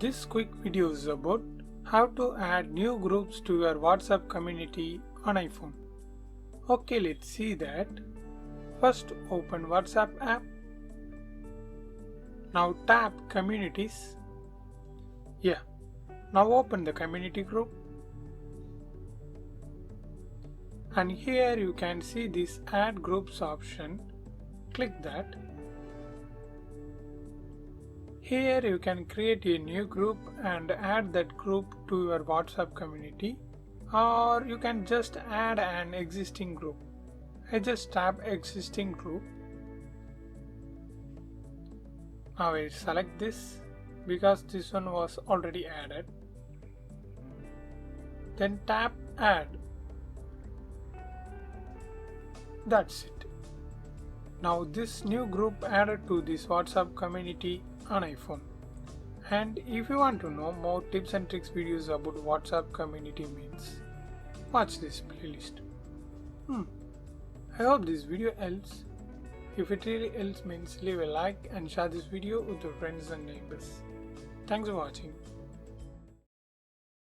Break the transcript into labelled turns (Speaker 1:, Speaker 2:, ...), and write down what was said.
Speaker 1: This quick video is about how to add new groups to your WhatsApp community on iPhone. Okay, let's see that. First, open WhatsApp app. Now tap Communities. Yeah. Now open the community group. And here you can see this Add Groups option. Click that. Here you can create a new group and add that group to your WhatsApp community, or you can just add an existing group. I just tap Existing Group. Now I select this because this one was already added. Then tap Add. That's it. Now this new group added to this WhatsApp community on iPhone. And if you want to know more tips and tricks videos about WhatsApp community means, watch this playlist. I hope this video helps. If it really helps means leave a like and share this video with your friends and neighbors. Thanks for watching.